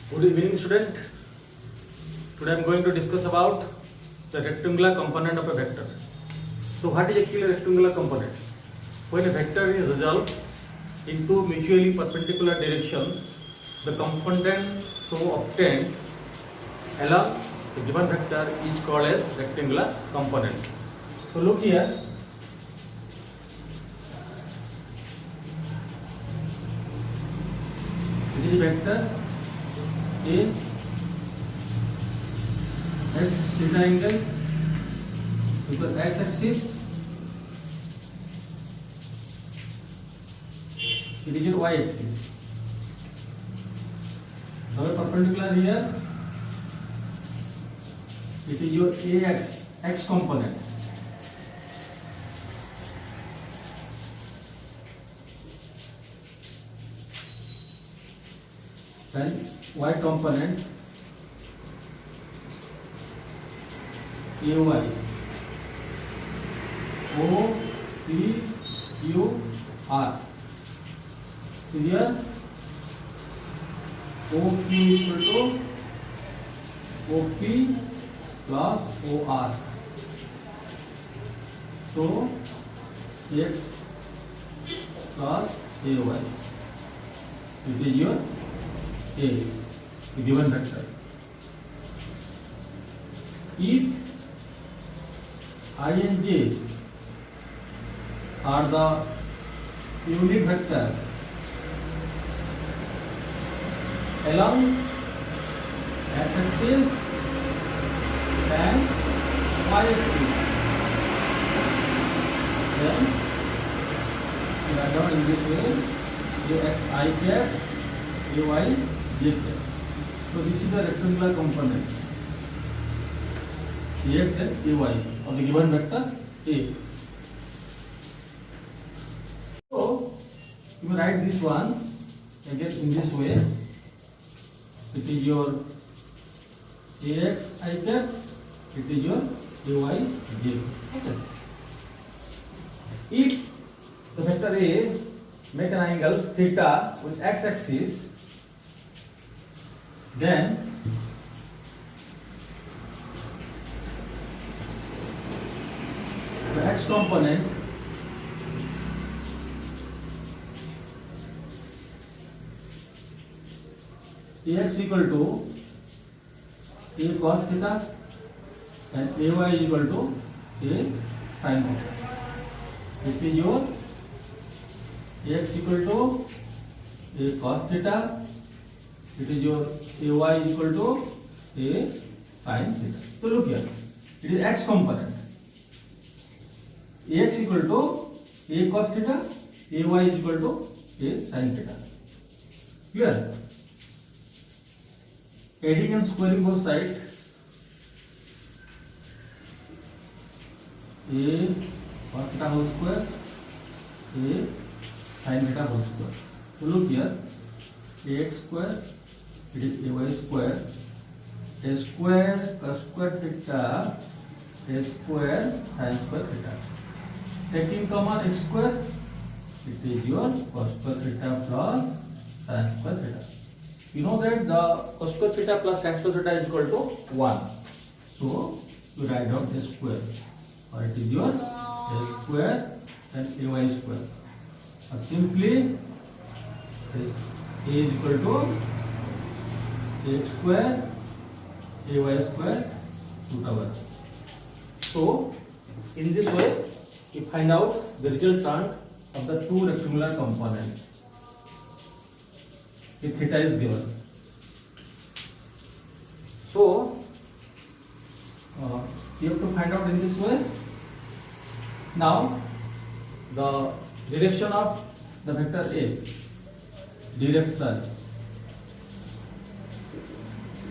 Good evening, student. Today I am going to discuss about the rectangular component of a vector. So, what is actually a rectangular component? When a vector is resolved into mutually perpendicular directions, the component so obtained along the given vector is called as rectangular component. So, look here. This is vector A x theta angle because x axis, it is your y axis. Now perpendicular here, it is your x component. Then y component ay o p q r. So here OQ equal to OP plus OR. So x plus ay. It is your A, the given vector. If I and j are the unit vector along x-axis and y-axis, then we are down in this way ax I cap, ay j cap. So this is the rectangular component ax and ay of the given vector A. So you write this one again in this way. It is your ax I cap, it is your ay j. Okay. If the vector A make an angle theta with x-axis, then the x component ax equal to a cos theta and ay equal to a sin theta. It is your ax equal to a cos theta, it is your ay equal to a sin theta. So look here, it is x component. Ax equal to a cos theta, ay is equal to a sin theta. Here, adding and squaring both sides, a cos theta whole square, a sin theta whole square. So look here, ax square, it is ay square, a square cos square theta, a square sin square theta. Taking common x square, it is your cos square theta plus sin square theta. You know that the cos square theta plus sin square theta is equal to 1. So you write down a square, or it is your a square and ay square. Or simply a is equal to x square ay square root over. So in this way we find out the resultant of the two rectangular components if theta is given. So you have to find out in this way. Now the direction of the vector A, direction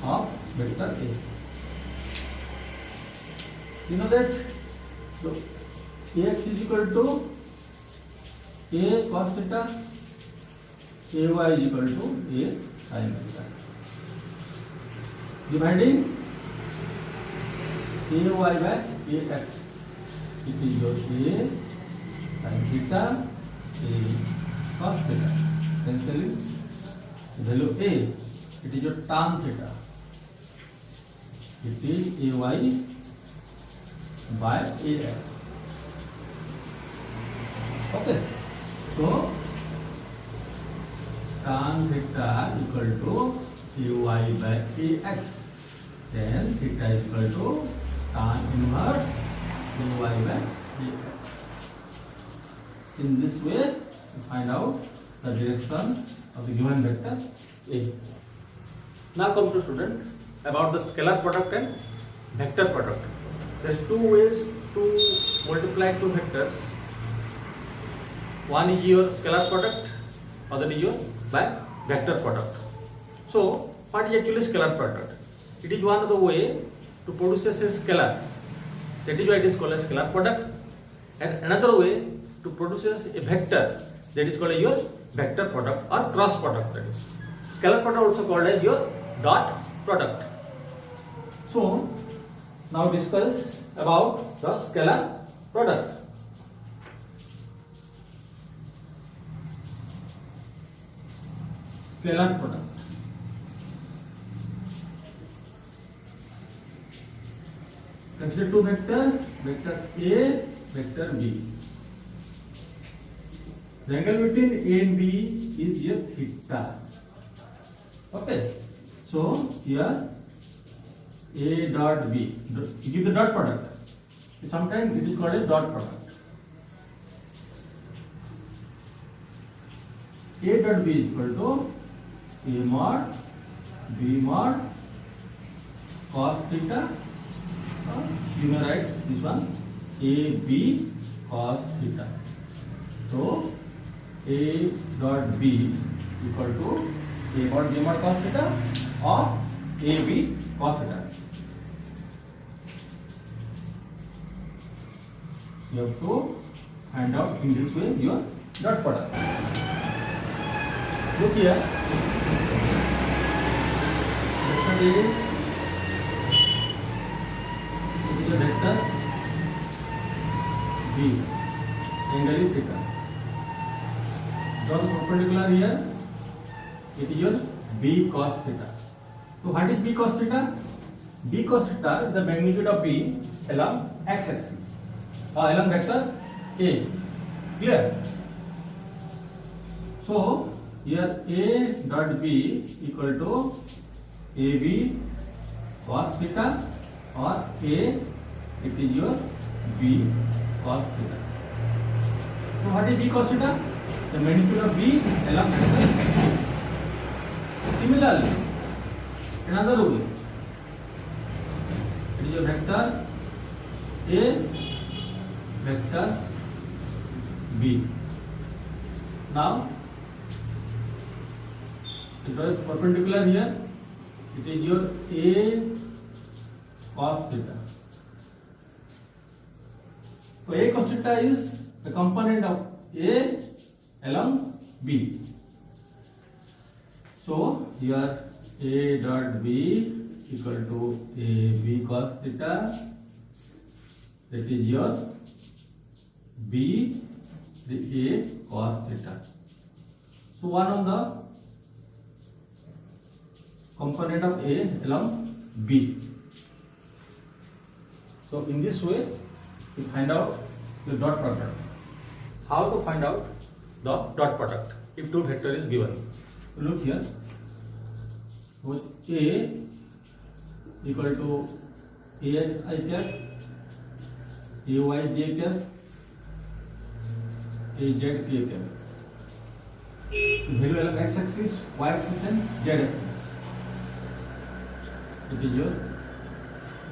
of vector A. You know that so ax is equal to a cos theta, ay is equal to a sin theta. Dividing ay by ax, it is your a sin theta, a cos theta. Cancelling value a it is your tan theta. It is AY by AX. Okay. So tan theta equal to AY by AX. Then theta is equal to tan inverse AY by AX. In this way, we find out the direction of the given vector A. Now come to student about the scalar product and vector product. There are two ways to multiply two vectors. One is your scalar product, other is your by vector product. So, what is actually scalar product? It is one of the way to produce a scalar. That is why it is called a scalar product. And another way to produce a vector, that is called your vector product or cross product. That is scalar product also called as your dot product. So now discuss about the scalar product. Scalar product. Consider two vectors, vector A, vector B. The angle between A and B is your theta. Okay. So here A dot B. You give the dot product. Sometimes it is called a dot product. A dot B is equal to A mod B mod cos theta. You may write this one A B cos theta. So A dot B equal to A mod B mod cos theta or A B cos theta. You have to find out in this way your dot product. Look here. Vector A is a vector B. Angle is theta. Draw the perpendicular here. It is your B cos theta. So what is B cos theta? B cos theta is the magnitude of B along x-axis or along vector A. Clear? So here A dot B equal to AB cos theta or A, it is your B cos theta. So what is B cos theta? The magnitude of B along vector A. Similarly, another way, it is a vector A, vector B. Now, it is perpendicular here. It is your A cos theta. So A cos theta is the component of A along B. So here A dot B equal to A B cos theta. That is your B, the A cos theta. So one of the component of A along B. So in this way, you find out the dot product. How to find out the dot product if two vector is given? Look here. With A equal to AX I cap, AY J cap, AZ K cap. Value along x axis, y axis and z axis. It is your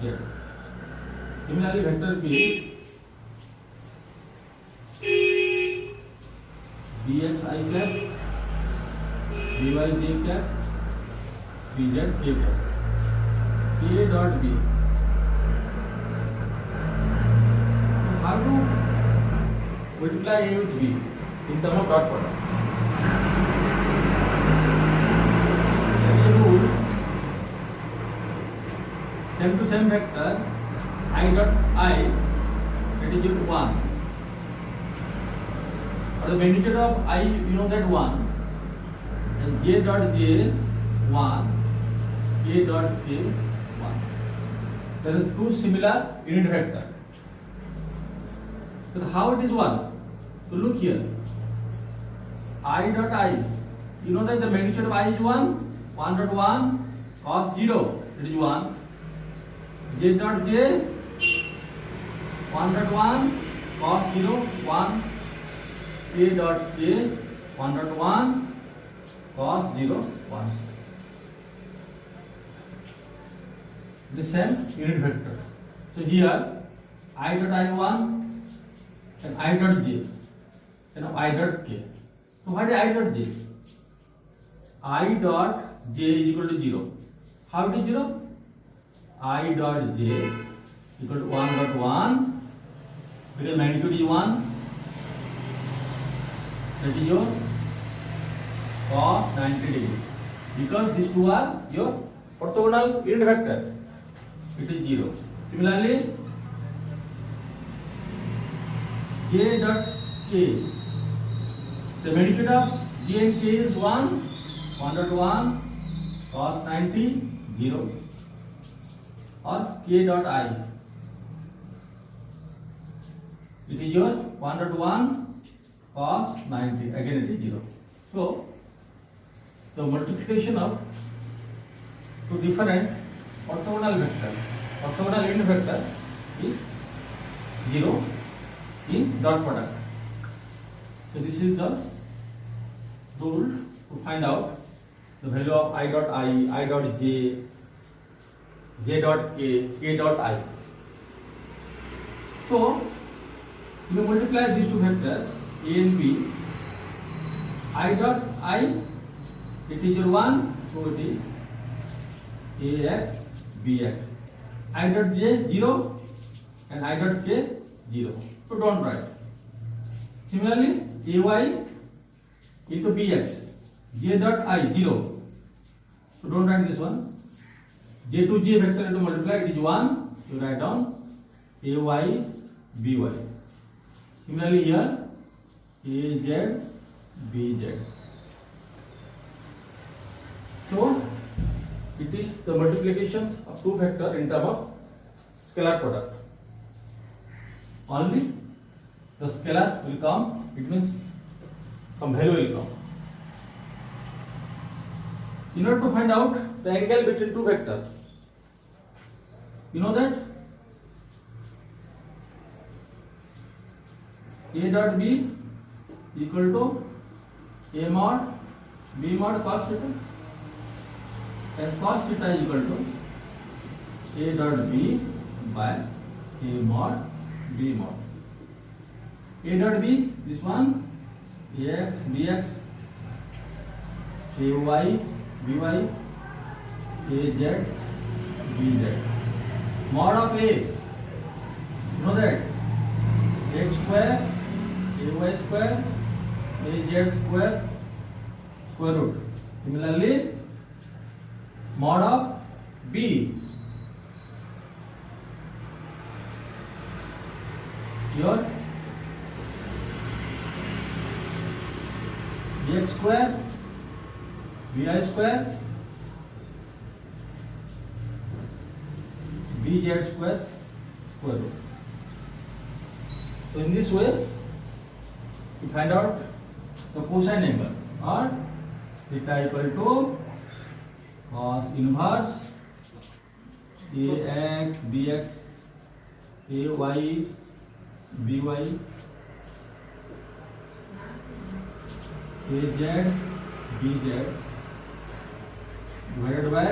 Z. Similarly, vector B, BX I cap, BY J cap, BZ K cap. A dot B. So how to multiply A with B in terms of dot product? Rule same to same vector I dot I, that is equal to 1. Or the magnitude of I, you know that 1, and J dot J 1, A dot K 1. There are two similar unit vector. So how it is 1? So look here. I dot I. You know that the magnitude of I is 1. 1.1 cos 0. It is 1. J dot J. 1.1 cos 0. 1. K dot K. 1.1 cos 0. 1. The same unit vector. So here I dot I1 and I dot J and I dot K. So what is I dot J? I dot J is equal to 0. How it is 0? I dot J equal to 1.1 because magnitude is 1. That is your cos 90 degree. Because these two are your orthogonal unit vector. It is 0. Similarly, J dot K. The magnitude of J and K is 1. 1.1 cos 90 0. Or K dot I. It is your 1.1 cos 90. Again it is 0. So the multiplication of two different orthogonal vector, orthogonal unit vector is 0 in dot product. So this is the rule to find out the value of I dot I dot J, J dot K, K dot I. So you multiply these two vectors A and B. I dot I, it is your 1, so it is AX, BX. I dot J 0 and I dot K 0. So don't write. Similarly, AY into BX, J dot I 0. So don't write this one. J to J vector into multiply, it is 1. You write down AY, BY. Similarly here, AZ, BZ. So it is the multiplication of two vectors in terms of scalar product. Only the scalar will come, it means some value will come. In order to find out the angle between two vectors, you know that A dot B equal to A mod B mod cos theta, and cos theta is equal to A dot B by A mod B mod. A dot B, this one, AX, BX, AY, BY, AZ, BZ. Mod of A, you know that, X square, AY square, AZ square, square root. Similarly, mod of B, your X square, BI square, BZ square, square root. So in this way, you find out the cosine angle, or theta equal to cos inverse AX, BX, AY, BY, AZ, BZ divided by x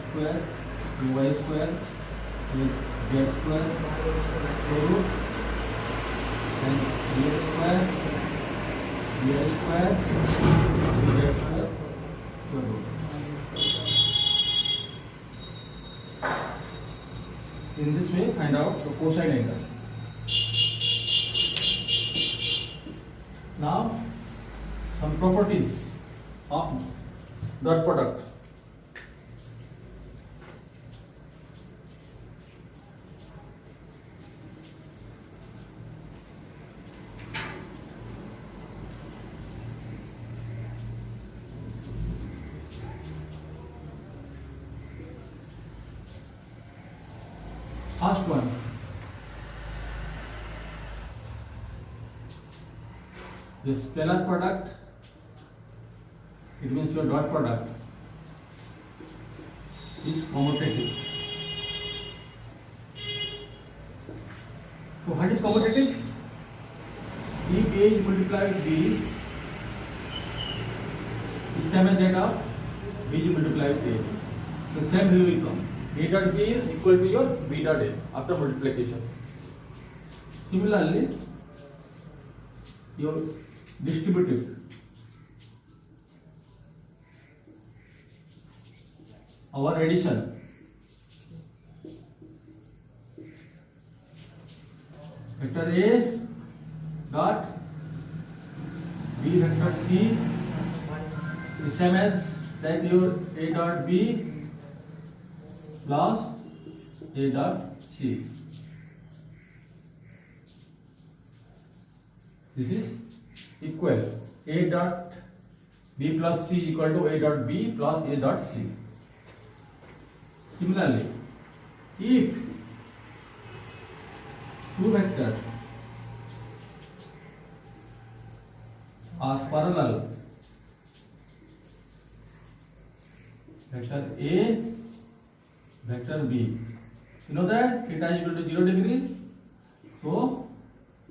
square, AY square, Z square, square root, and BX square, BI square, BZ square, square root. In this way, find out the cosine angle. Now, some properties of dot product. First one, the scalar product, it means your dot product is commutative. So what is commutative? If A is multiplied with B is same as that of B is multiplied with A. The same value will come. A dot B is equal to your B dot A after multiplication. Similarly, your distributive, our addition, vector A dot B vector C is same as that your A dot B plus A dot C. This is equal. A dot B plus C is equal to A dot B plus A dot C. Similarly, if two vectors are parallel, vector A, vector B, you know that theta is equal to 0 degree, so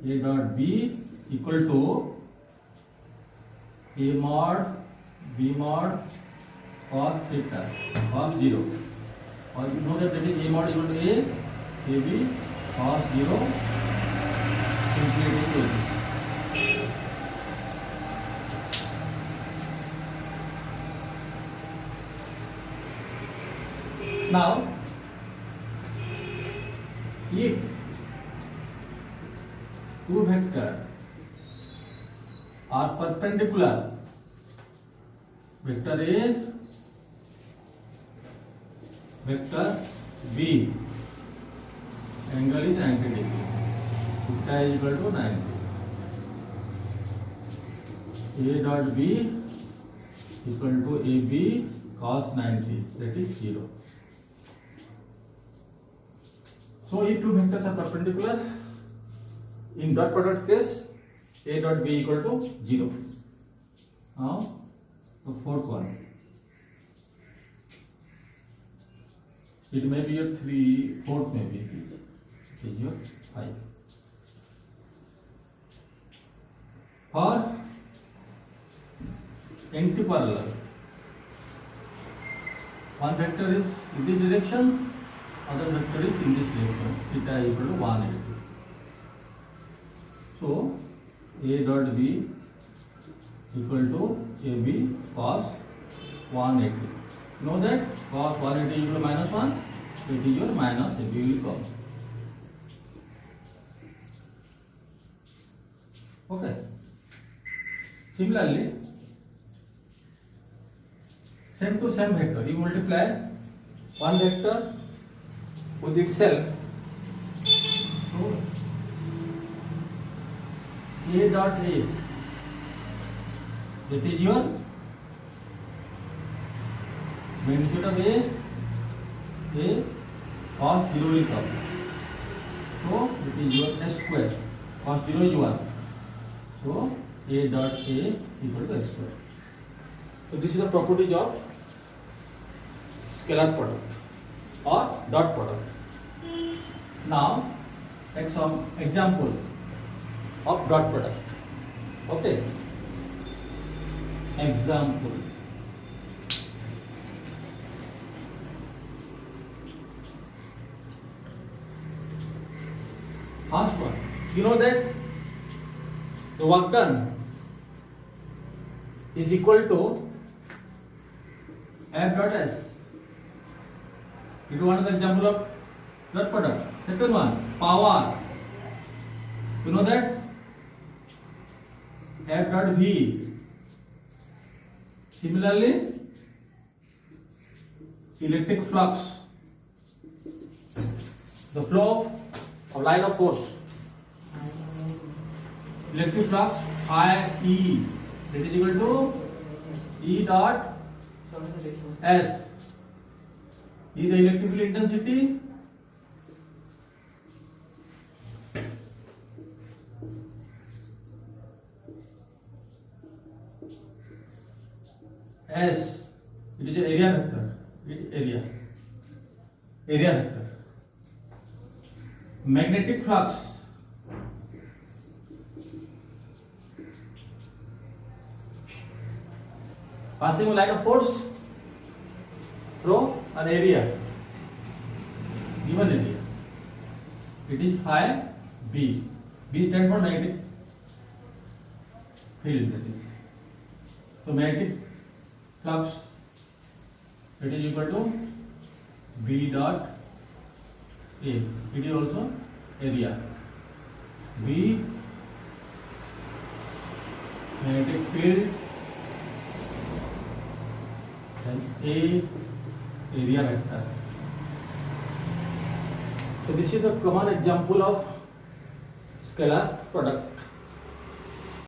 A dot B equal to A mod B mod cos theta cos 0, or you know that is A mod equal to A B cos 0 infinity to A. Now, if two vectors are perpendicular, vector A, vector B, angle is 90 degree, theta is equal to 90. A dot B equal to AB cos 90, that is 0. So if two vectors are perpendicular, in dot product case, A dot B equal to 0. Now the fourth one, it may be your 3, fourth may be, it is your 5. For antiparallel, one vector is in this direction, other vector is in this direction, theta is equal to 180. So A dot B equal to AB cos 180. You know that cos 180 equal to minus 1, it is your minus AB will come. Okay. Similarly, same to same vector, you multiply one vector with itself. So A dot A, that is your magnitude of A cos 0 will come. So it is your S square, cos 0 is 1. So A dot A equal to S square. So this is the properties of scalar product or dot product. Now take some example of dot product. Okay. Example. First one. You know that the work done is equal to F dot S. It is one of the example of dot product. Second one, power. You know that F dot V. Similarly, electric flux, the flow of line of force. Electric flux phi E, that is equal to E dot S. E the electrical intensity, S, it is area vector. Area vector. Magnetic flux, passing a line of force through an area, given area. It is phi B. B stands for magnetic field. So magnetic flux, it is equal to B dot A. It is also area. B magnetic field and A area vector. So this is a common example of scalar product.